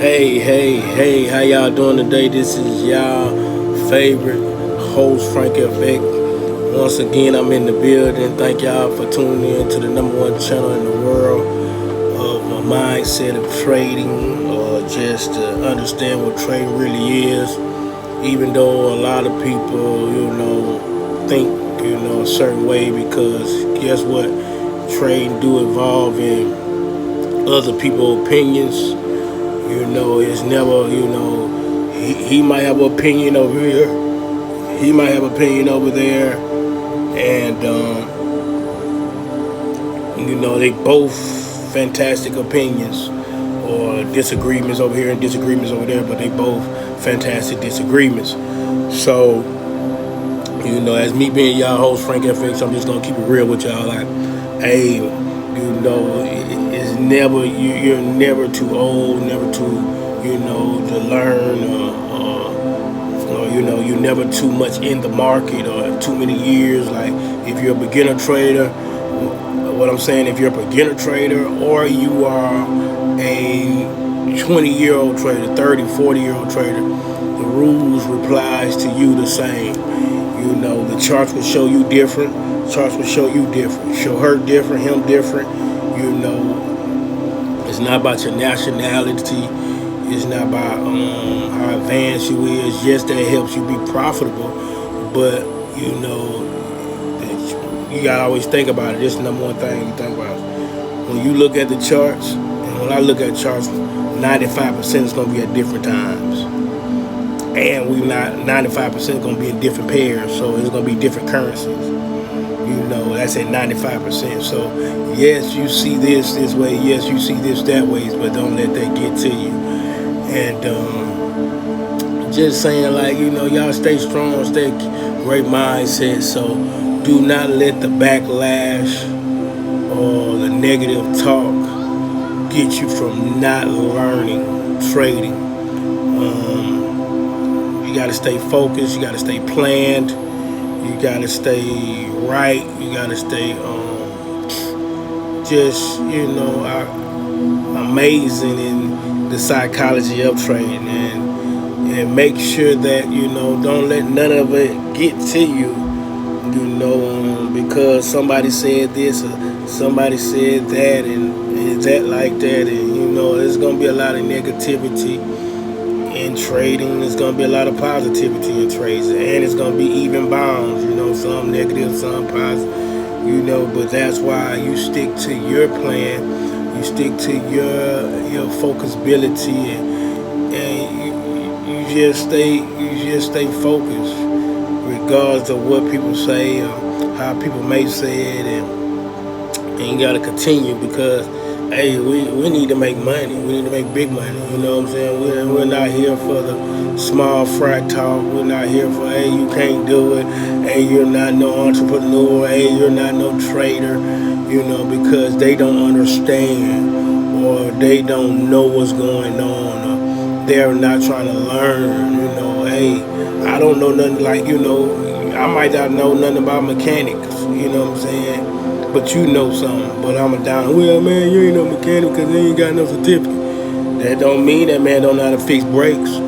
Hey, how y'all doing today? This is y'all favorite host, Frank FX. Once again, I'm in the building. Thank y'all for tuning in to the number one channel in the world of a mindset of trading, or just to understand what trading really is. Even though a lot of people, think, a certain way, because guess what? Trading do evolve in other people's opinions. It's never, he might have an opinion over here, he might have an opinion over there, and they both fantastic opinions, or disagreements over here and disagreements over there, but they both fantastic disagreements. So, as me being y'all host, Frank FX, I'm just gonna keep it real with y'all. Like, hey, it's never you're never too old, never too to learn, or you're never too much in the market or too many years. Like, if you're a beginner trader, what I'm saying, if you're a beginner trader, or you are a 20-year-old trader, 30, 40-year-old trader, the rules applies to you the same. The charts will show you different. Charts will show you different. Show her different, him different. It's not about your nationality. It's not about how advanced you is. Yes, that helps you be profitable, but you gotta always think about it. This is the number one thing you think about. When you look at the charts, and when I look at charts, 95% is gonna be at different times, and we not 95% gonna be in different pairs. So it's gonna be different currencies. That's at 95%. So yes, you see this way. Yes, you see this that way. But don't let that get to you. And just saying, like, y'all stay strong, stay great mindset. So do not let the backlash or the negative talk get you from not learning trading. You got to stay focused. You got to stay planned. You got to stay right. You got to stay just amazing in the psychology of trading, and make sure that don't let none of it get to you. Because somebody said this or somebody said that, and that like that, and there's gonna be a lot of negativity in trading. There's gonna be a lot of positivity in trades, and it's gonna be even bounds. Some negative, some positive. But that's why you stick to your plan. You stick to your focusability, and you just stay focused, regardless of what people say or how people may say it, and you gotta continue, because hey, we need to make money. We need to make big money. You know what I'm saying? We're not here for the small fry talk. We're not here for, hey, you can't do it. Hey, you're not no entrepreneur. Hey, you're not no trader. Because they don't understand, or they don't know what's going on, or they're not trying to learn. Hey, I don't know nothing, like, I might not know nothing about mechanics. You know what I'm saying? But you know something. But I'm a down. Well, man, you ain't no mechanic because you ain't got no certificate. That don't mean that man don't know how to fix brakes.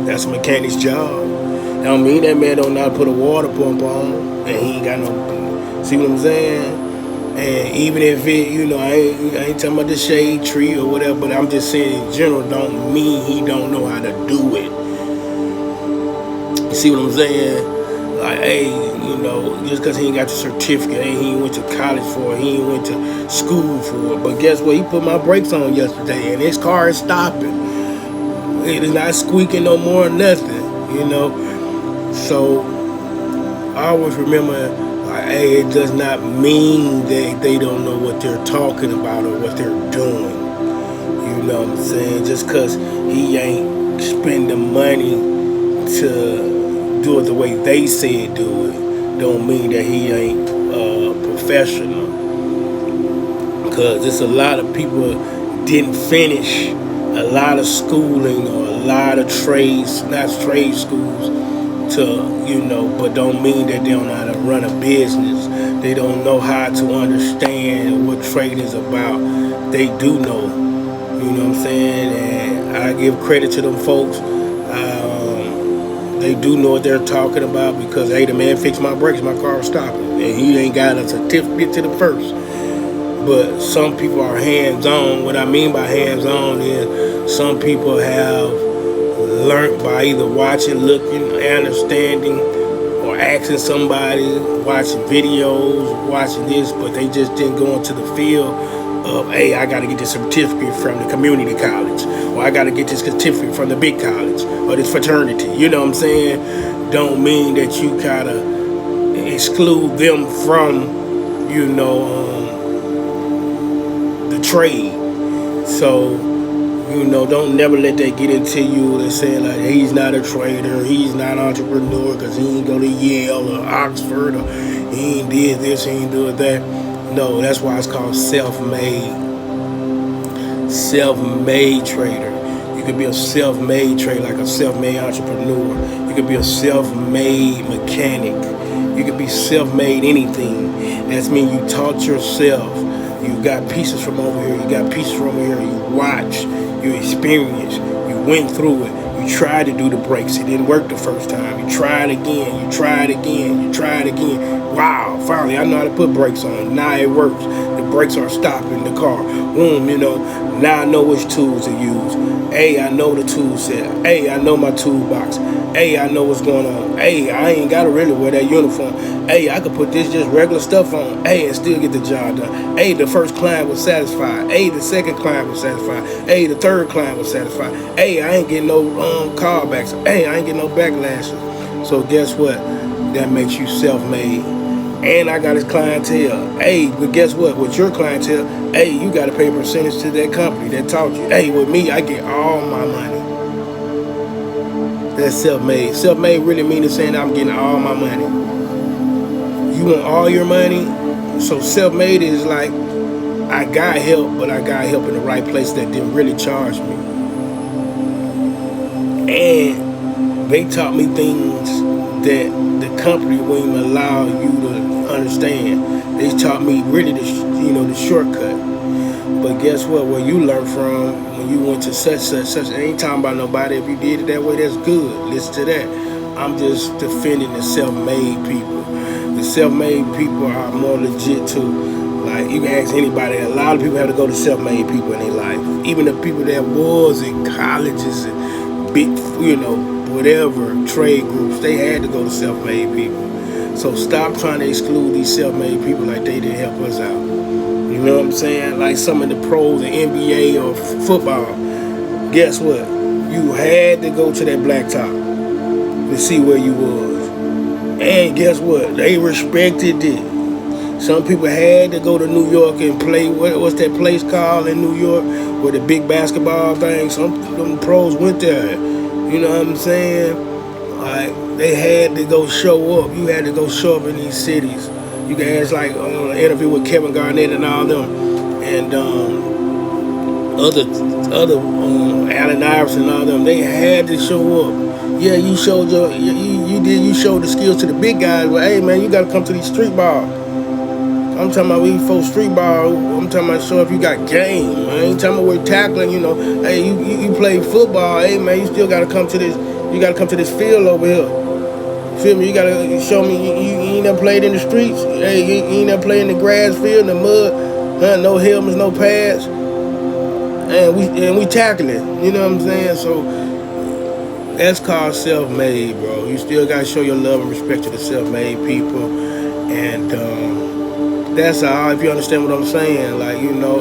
That's a mechanic's job. That don't mean that man don't know how to put a water pump on, and he ain't got no. See what I'm saying? And even if it, I ain't talking about the shade tree or whatever, but I'm just saying in general, don't mean he don't know how to do it. You see what I'm saying? Like, hey, just because he ain't got the certificate, he ain't went to college for it, he ain't went to school for it. But guess what? He put my brakes on yesterday, and his car is stopping. It is not squeaking no more, nothing. So I always remember, like, hey, it does not mean that they don't know what they're talking about or what they're doing. You know what I'm saying? Just because he ain't spending money to do it the way they said do it, don't mean that he ain't professional. Because there's a lot of people didn't finish a lot of schooling or a lot of trades, not trade schools, but don't mean that they don't know how to run a business. They don't know how to understand what trading is about. They do know, you know what I'm saying? And I give credit to them folks. They do know what they're talking about because, hey, the man fixed my brakes, my car was stopping, and he ain't got a certificate to the first. But some people are hands-on. What I mean by hands-on is some people have learned by either watching, looking, understanding, or asking somebody, watching videos, watching this, but they just didn't go into the field of, hey, I got to get this certificate from the community college, or I got to get this certificate from the big college, or this fraternity. You know what I'm saying? Don't mean that you kind of exclude them from, the trade. So, don't never let that get into you. They're saying like he's not a trader, he's not an entrepreneur because he ain't go to Yale or Oxford, or he ain't did this, he ain't doing that. No, that's why it's called self-made trader. You could be a self-made trader, like a self-made entrepreneur. You could be a self-made mechanic. You could be self-made anything. That means you taught yourself. You got pieces from over here. You got pieces from over here. You watch. You experience. You went through it. You tried to do the brakes. It didn't work the first time. You tried again. You tried again. You tried again. Wow, finally, I know how to put brakes on. Now it works. The brakes are stopping the car. Boom, now I know which tools to use. Hey, I know the tool set. Hey, I know my toolbox. Hey, I know what's going on. Hey, I ain't got to really wear that uniform. Hey, I could put this just regular stuff on. Hey, and still get the job done. Hey, the first client was satisfied. Hey, the second client was satisfied. Hey, the third client was satisfied. Hey, I ain't getting no callbacks. Hey, I ain't getting no backlashes. So guess what? That makes you self-made. And I got his clientele. Hey, but guess what? With your clientele, hey, you got to pay a percentage to that company that taught you. Hey, with me, I get all my money. That's self-made. Self-made really means saying I'm getting all my money. You want all your money? So self-made is like, I got help, but I got help in the right place that didn't really charge me. And they taught me things that the company won't even allow you to understand. They taught me really the shortcut. But guess what? Where you learn from when you went to such, I ain't talking about nobody. If you did it that way, that's good. Listen to that. I'm just defending the self-made people. The self-made people are more legit too. Like, you can ask anybody. A lot of people have to go to self-made people in their life. Even the people that was in colleges and big, whatever trade groups, they had to go to self-made people. So stop trying to exclude these self-made people like they didn't help us out. You know what I'm saying? Like some of the pros in NBA or football. Guess what? You had to go to that blacktop to see where you was. And guess what? They respected it. Some people had to go to New York and play, what's that place called in New York? Where the big basketball thing, some of them pros went there. You know what I'm saying? Like, they had to go show up. You had to go show up in these cities. You can ask, like, an interview with Kevin Garnett and all them, and other Allen Iverson and all them. They had to show up. Yeah, you showed you showed the skills to the big guys. But hey, man, you got to come to these street ball. I'm talking about we folks street ball. I'm talking about show if you got game. I ain't talking about we're tackling. Hey, you play football. Hey, man, you still got to come to this. You got to come to this field over here. Feel me? You gotta show me you ain't never played in the streets. Hey, you ain't never played in the grass field, in the mud, no helmets, no pads, and we tackling. You know what I'm saying? So that's called self-made, bro. You still gotta show your love and respect to the self-made people, and that's all. If you understand what I'm saying, like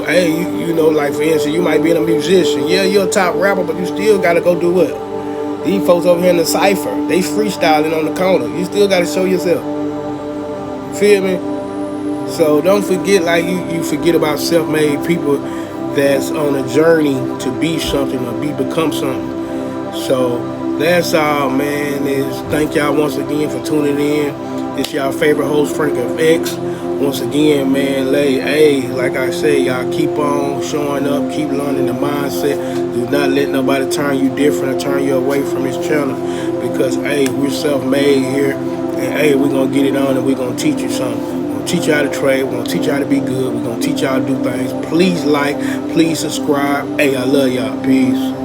hey, like for instance, you might be a musician. Yeah, you're a top rapper, but you still gotta go do what? These folks over here in the cypher, they freestyling on the corner. You still got to show yourself. Feel me? So don't forget, like you forget about self-made people that's on a journey to be something or become something. So that's all, man. Thank y'all once again for tuning in. It's y'all favorite host, Frank FX. Once again, man, like I say, y'all keep on showing up, keep learning the mindset. Do not let nobody turn you different or turn you away from this channel, because, hey, we're self-made here, and, hey, we're going to get it on, and we're going to teach you something. We're going to teach you how to trade. We're going to teach you how to be good. We're going to teach you how to do things. Please like, please subscribe. Hey, I love y'all. Peace.